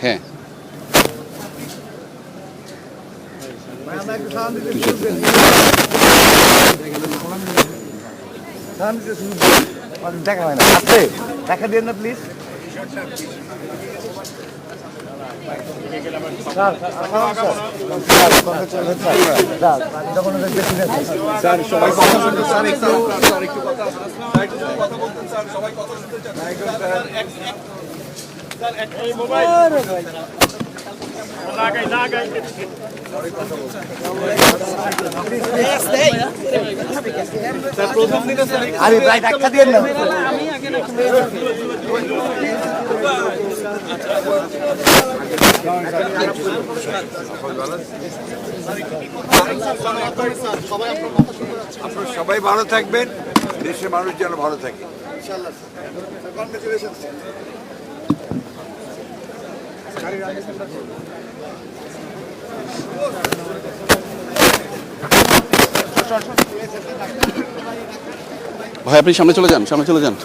হ্যাঁ দেখা হয় না আছে দেখা দিন না প্লিজ আরে ভাই দেখা দিন না আপনারা সবাই ভালো থাকবেন, দেশের মানুষ যেন ভালো থাকে। ভাই আপনি সামনে চলে যান, সামনে চলে যান।